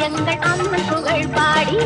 எங்கள் அம்மன் புகழ் பாடி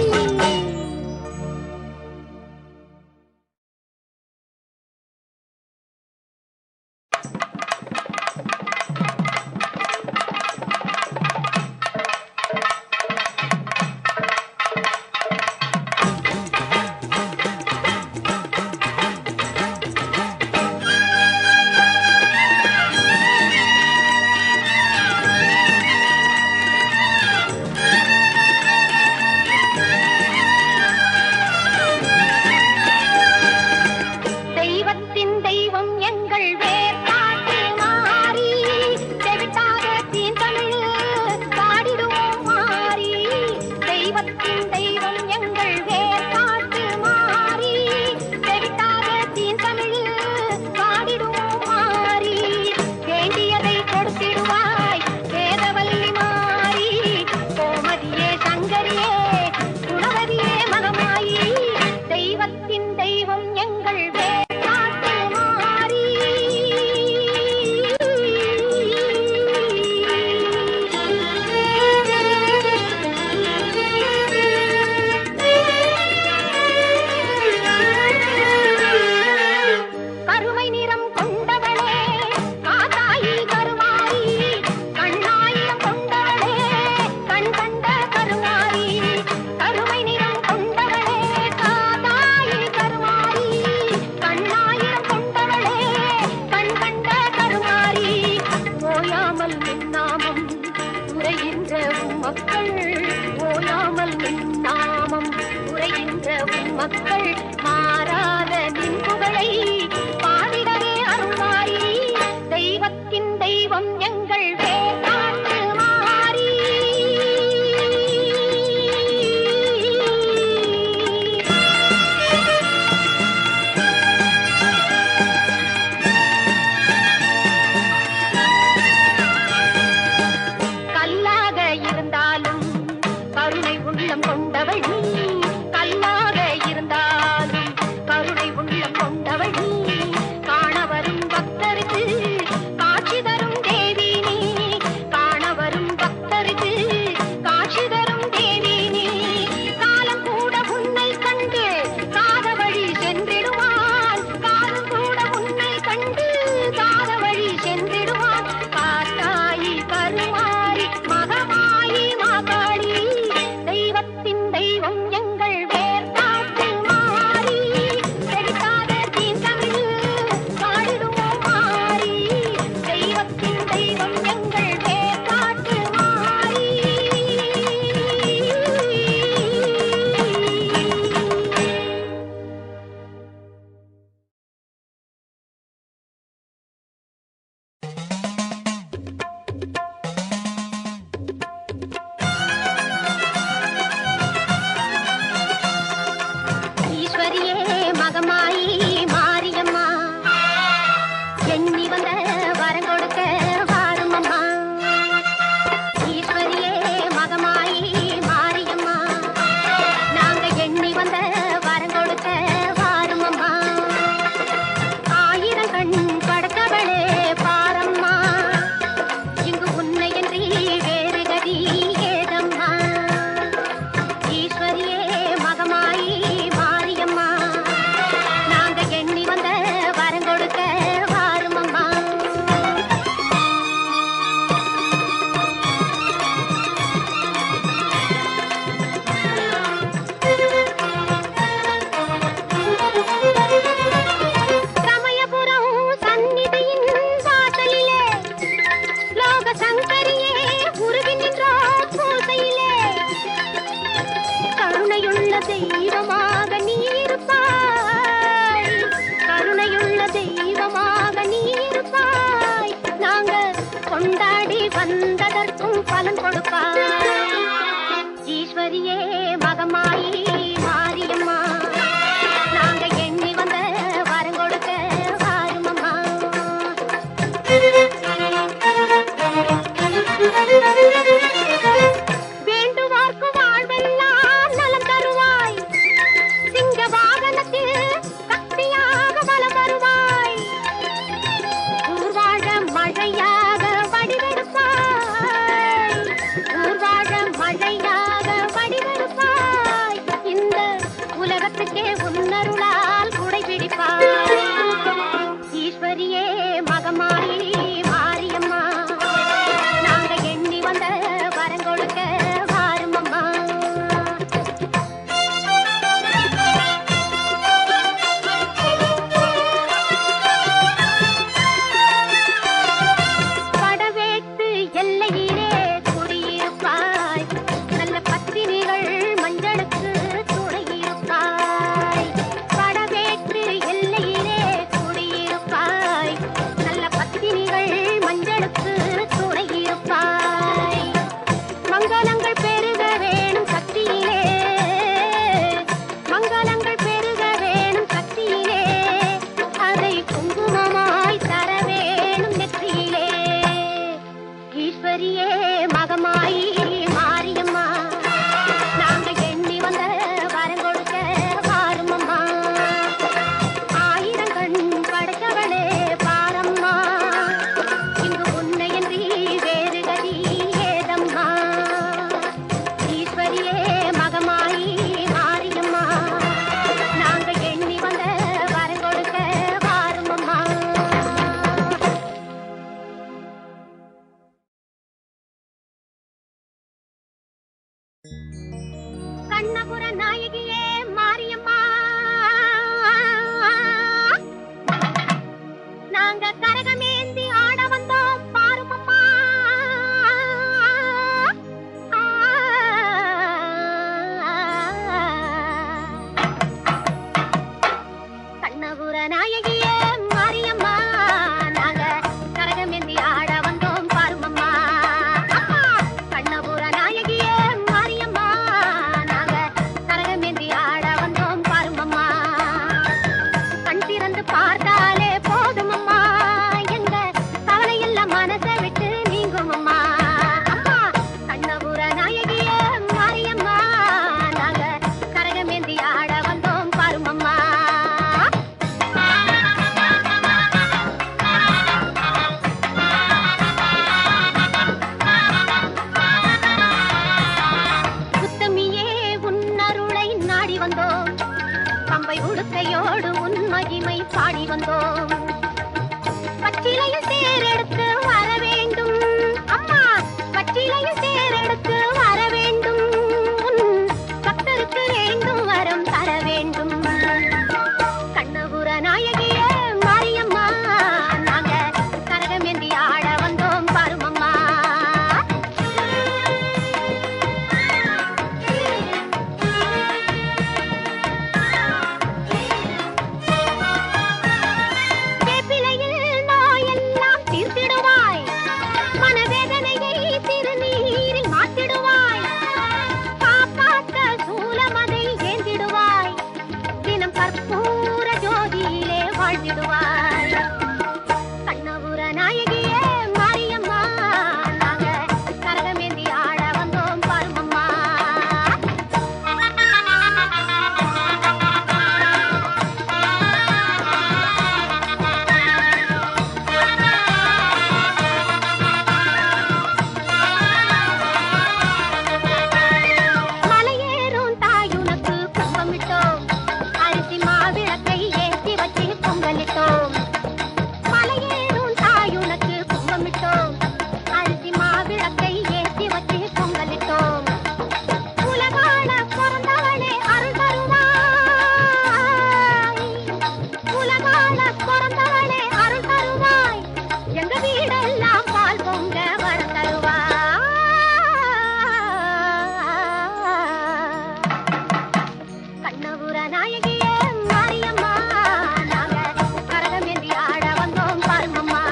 மழையாக மங்களங்கள் பெருக வேணும் சக்தியிலே, மங்களங்கள் பெருக வேணும் சக்தியிலே, அதை குங்குமமாய் தர வேணும் நெற்றியிலே. ஈஸ்வரியே மகமாயி மாரியம்மா, நாங்க எண்ணி வந்த வரம் கொடுக்க வாருமம்மா. ஆயிரம் கண் படைத்தவளே பாரம்மா, இங்கு உன்னையன்றி வேறு கதி ஏதம்மா. ஈஸ்வரியே மகமாயி மாரியம்மா, நாங்க எண்ணி வந்த வரம் கொடுக்க வாருமம்மா. கண்ணபுர நாயகியே மாரியம்மா, நாங்க கரகமேந்தி ஆட வந்தோம் பாருமம்மா. கண்ணபுர நாயகியே மாரியம்மா, நாங்க கரகமேந்தி ஆட வந்தோம் பாருமம்மா. கண்ணபுர நாயகியே மாரியம்மா, நாங்க கரகமேந்தி ஆட வந்தோம் பாருமம்மா. கண் திறந்து பார்த்தாலே போதுமம்மா, எங்க கவலையெல்லாம் மனசை விட்டு நீங்குமம்மா. அம்மா கண்ணபுர நாயகியே மாரியம்மா, நாங்க கரகமேந்தி ஆட வந்தோம் பாருமம்மா. உத்தமியே உன்னருளை நாடி வந்தோம், பம்பை உடுக்கையோடு உன் மகிமை பாடி வந்தோம். பச்சிலையில் தேரெடுத்து வர வேண்டும் அம்மா, பச்சிலையில் தேரெடுத்து வர வேண்டும். உன் பக்தருக்கு வேண்டும் வரம் தர வேண்டும். கண்ணபுர நாயகியே மாரியம்மா, நாங்க கரகமேந்தி ஆட வந்தோம் பாருமம்மா. வேப்பிலையில் நோயெல்லாம் தீர்த்திடுவாய், மனவேதனையை திருநீரில் மாற்றிடுவாய். காப்பாற்ற சூலமதை ஏந்திடுவாய், தினம் கற்பூர ஜோதியிலே வாழ்ந்திடுவாய். கண்ணபுர நாயகியே மாரியம்மா, நாங்க கரகமேந்தி ஆட வந்தோம் பாருமம்மா. மலையேறும் தாயுனக்கு கும்பமிட்டோம், அரிசி மாவிளக்கை ஏற்றி வச்சு பொங்கலிட்டோம். மலையேறும் தாயுனக்கு கும்பமிட்டோம், அரிசி மாவிளக்கை ஏற்றி வச்சு பொங்கலிட்டோம். உலகாள பிறந்தவளே அருள் தருவாய், உலகாள பிறந்தவளே அருள் தருவாய், எங்க வீடெல்லாம் பால் பொங்க வரம் தருவாய். கண்ணபுர நாயகியே மாரியம்மா, நாங்க கரகமேந்தி ஆட வந்தோம் பாருமம்மா.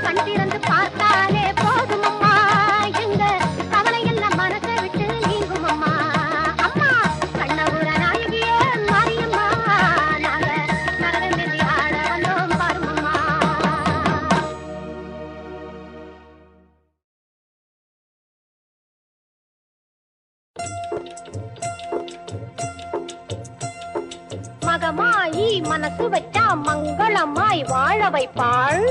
கண் திறந்து பார்த்தாலே போதுமம்மா, எங்க கவலையெல்லாம் மனசை விட்டு நீங்குமம்மா. அம்மா கண்ணபுர நாயகியே மாரியம்மா, நாங்க கரகமேந்தி ஆட வந்தோம் பாருமம்மா. மகமாயி மனசு வச்சா மங்களமாய் வாழ வைப்பாள்.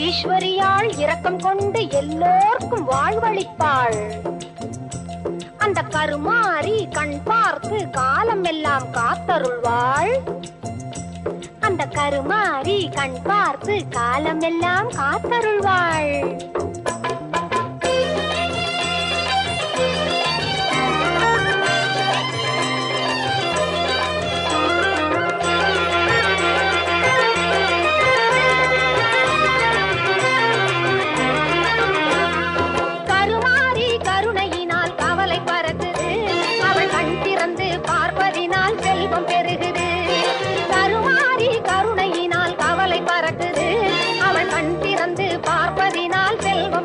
ஈஸ்வரியாள் இரக்கம் கொண்டு எல்லோர்க்கும் வாழ்வளிப்பாள். அந்த கருமாரி கண் பார்த்து காலம் எல்லாம் காத்தருள்வாள். அந்த கருமாரி கண் பார்த்து காலம் எல்லாம் காத்தருள்வாள். பார்ப்பதினால் செல்வம்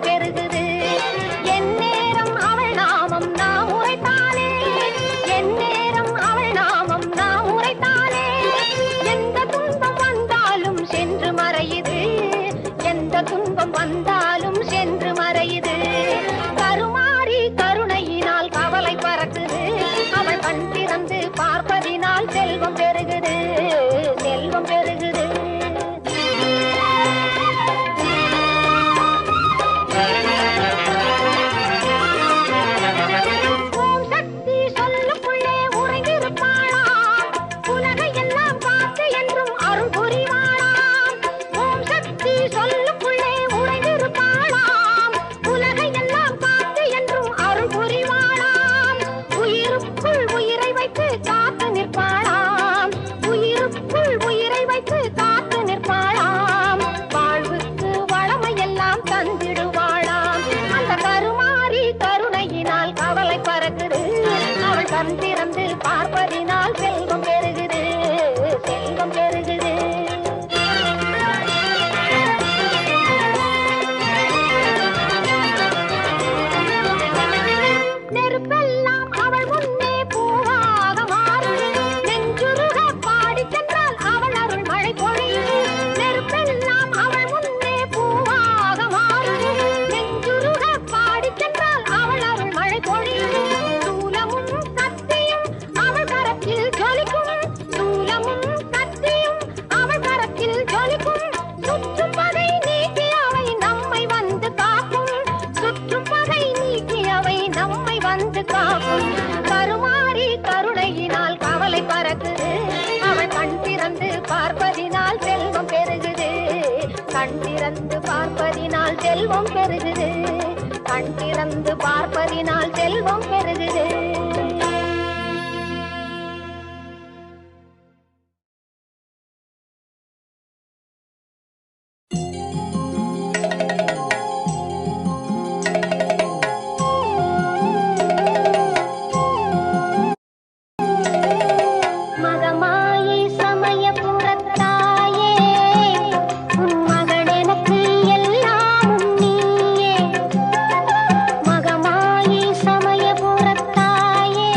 வந்து காக்கும். கருமாறி கருணையினால் கவலை பறக்குது. அவள் கண் திறந்து பார்ப்பதினால் செல்வம் பெருகுது. கண் திறந்து பார்ப்பதினால் செல்வம் பெருகுது. கண் திறந்து பார்ப்பதினால் செல்வம் பெருகுது. மகமாயி சமயபுரத்தாயே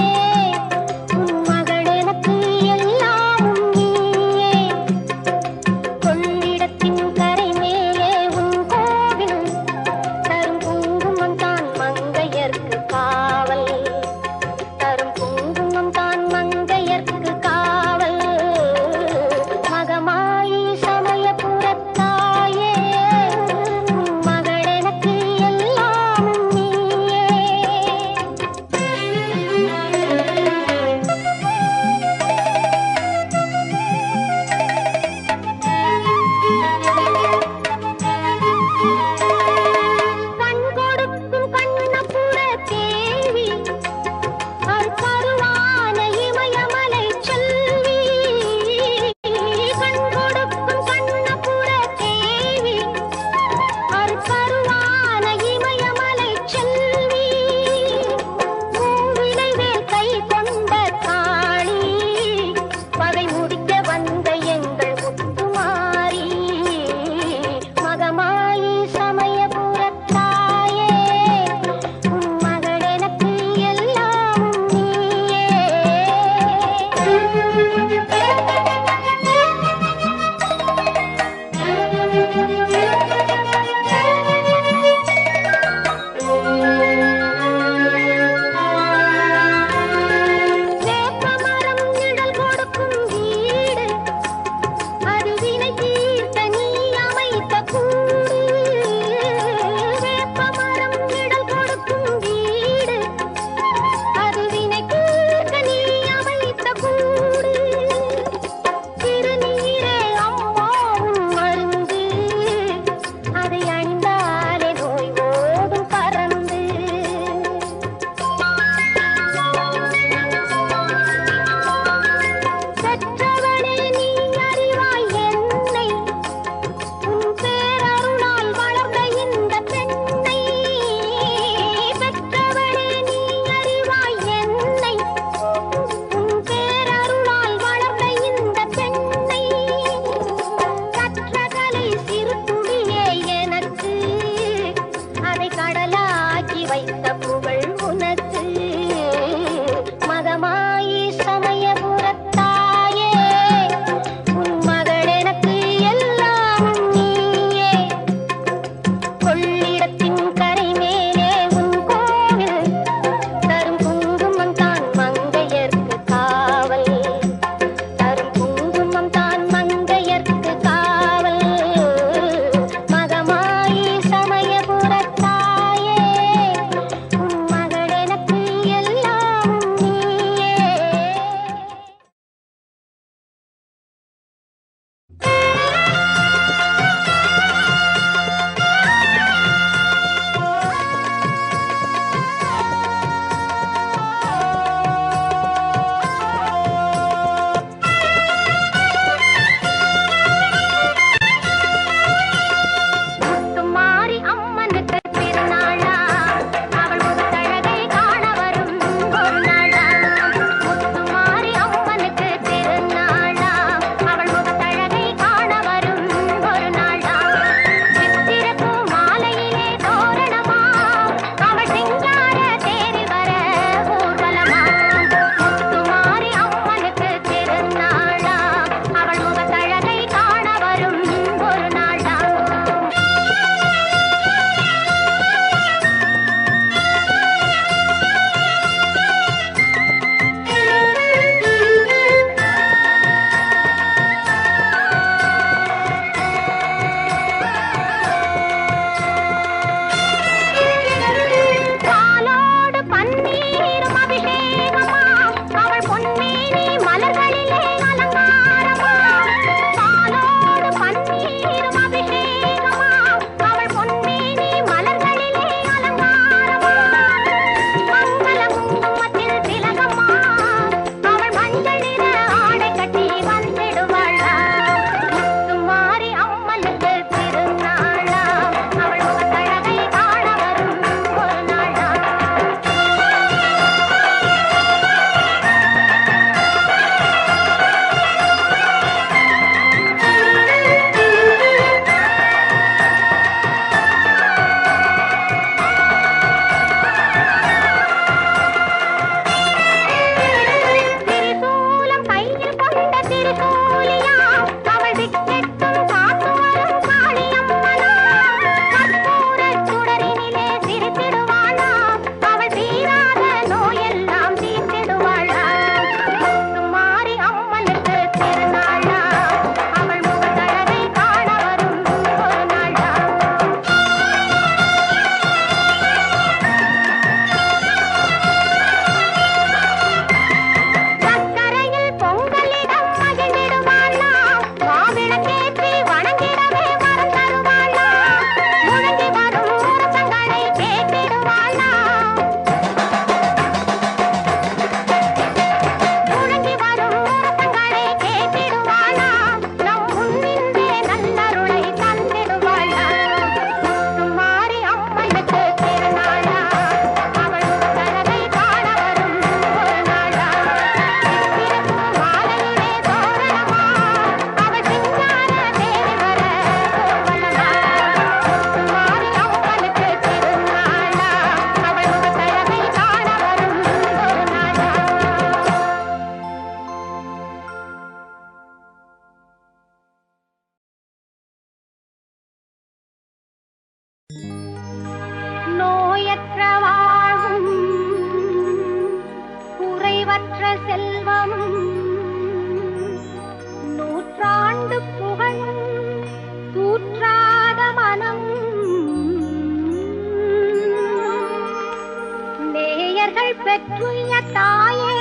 பெற்றுய தாயே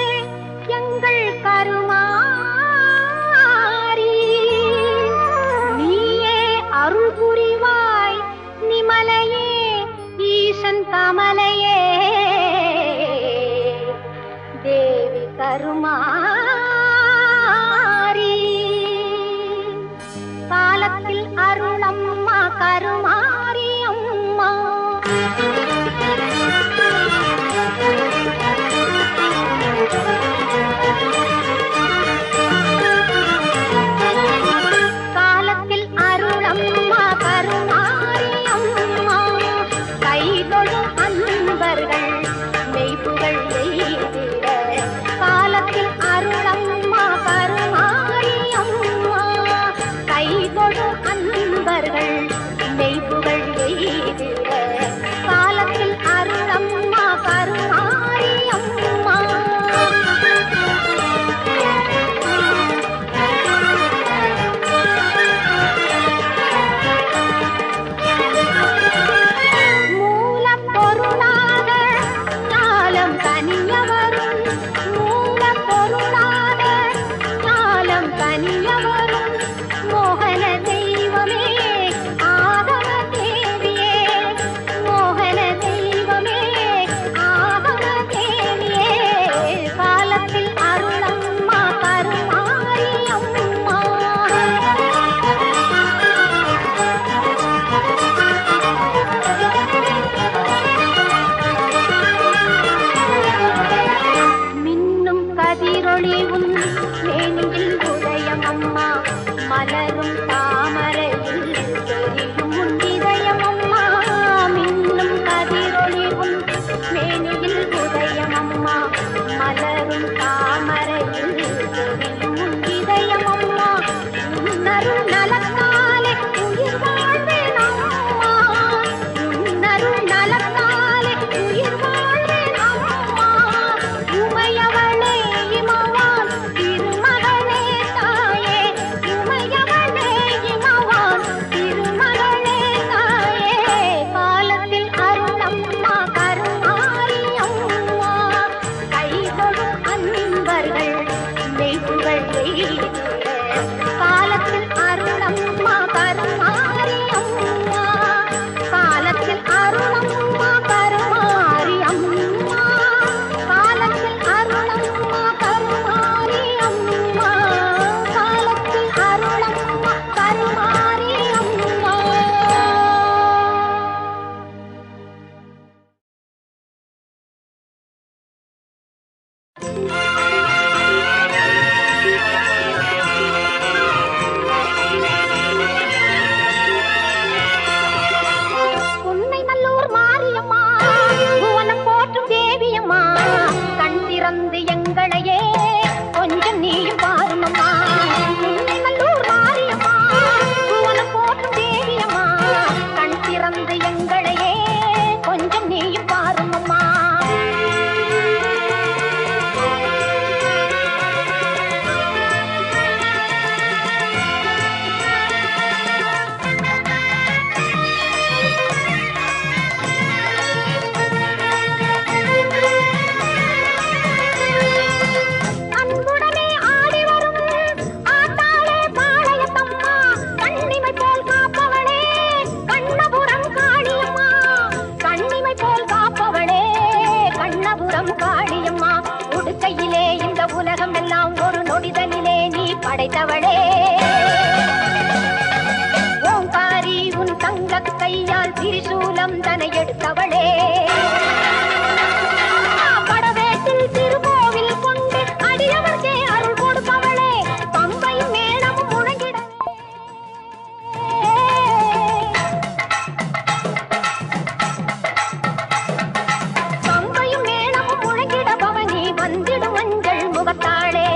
எங்கள் கருமாரி நீயே அருள் புரிவாய் நிமலையே ஈசன் கமலையே தேவி கருமாரி காலத்தில் அருளம்மா கருமாரி அம்மா காலத்தில் அருளம்மா கருமாரி அம்மா கைதொழும் அன்பர்கள் மெய்ப்புகள் எய்திட காலத்தில் அருளம்மா கருமாரி அம்மா கைதொழும் அன்பர்கள் மெய்ப்புகள் எய்திட காலத்தில் அருளம்மா கருமாரி அம்மா மூலப்பொருளாக ஞாலம் கனிய வரும் மூலப்பொருளாக ஞாலம் கனிய வரும் மோகன தெய்வமே ஆகம தேவியே மோகன தெய்வமே ஆகம தேவியே காலத்தில் அருளம்மா கருமாரி அம்மா மின்னும் கதிரொளி உன் மேனியில் உதயம் அம்மா மலரும் தாமரையில் தெரியும் உன் இதயம் அம்மா மின்னும் கதிரொளி உன் மேனியில் உதயம் அம்மா மலரும் தாமரையில் தெரியும் உன் இதயம் அம்மா உன்னருள் நலத்தாலே உயிர் வாழ்வேன் அம்மா உன்னருள் நலத்தாலே உயிர் வாழ்வேன் அம்மா உமையவளே இமவான் திருமகளே தாயே உமையவளே இமவான் திருமகளே தாயே காலத்தில் அருளம்மா கருமாரி அம்மா கைதொழும் அன்பர்கள் மெய்ப்புகள் எய்திட காலத்தில் அருளம்மா கருமாரி அம்மா காலத்தில் அருளம்மா கருமாரி அம்மா காலத்தில் அருளம்மா கருமாரி அம்மா காலத்தில் அருளம்மா கருமாரி அம்மா உன்னை நல்லூர் மாரியம்மா புவனம் போற்றும் தேவியம்மா கண் திறந்து எங்களையே கொஞ்சம் நீயும் பாருமம்மா உன்னை நல்லூர் மாரியம்மா புவனம் போற்றும் தேவியம்மா கண் திறந்து எங்களையே கொஞ்சம் நீயும் பாருமம்மா அன்புடனே ஆடி வரும் ஆத்தாளே பாளையத்தம்மா கண்ணிமை போல் காப்பவளே கண்ணபுரம் காளியம்மா கண்ணிமை போல் காப்பவளே கண்ணபுரம் காளியம்மா உடுக்கையிலே இந்த உலகம் எல்லாம் ஒரு நொடிதனிலே நீ படைத்தவளே ஓங்காரி உன் தங்க கையால் திரிசூலம் தனை எடுத்தவளே படவேட்டில் திருக்கோவில் கொண்டு அடியவர்க்கே அருள் கொடுப்பவளே பம்பையும் மேளமும் முழங்கிடவே பம்பையும் மேளமும் முழங்கிட பவனி வந்திடும் மஞ்சள் முகத்தாளே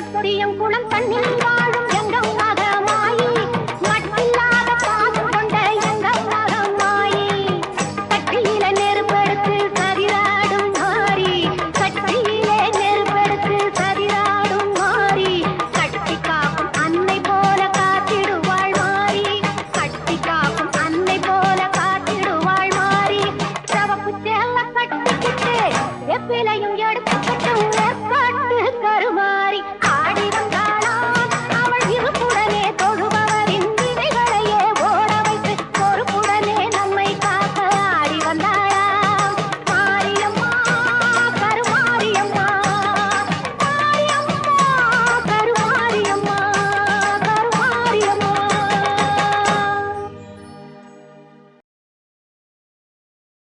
தொட்டியம் குளம் தண்ணில் வாழும்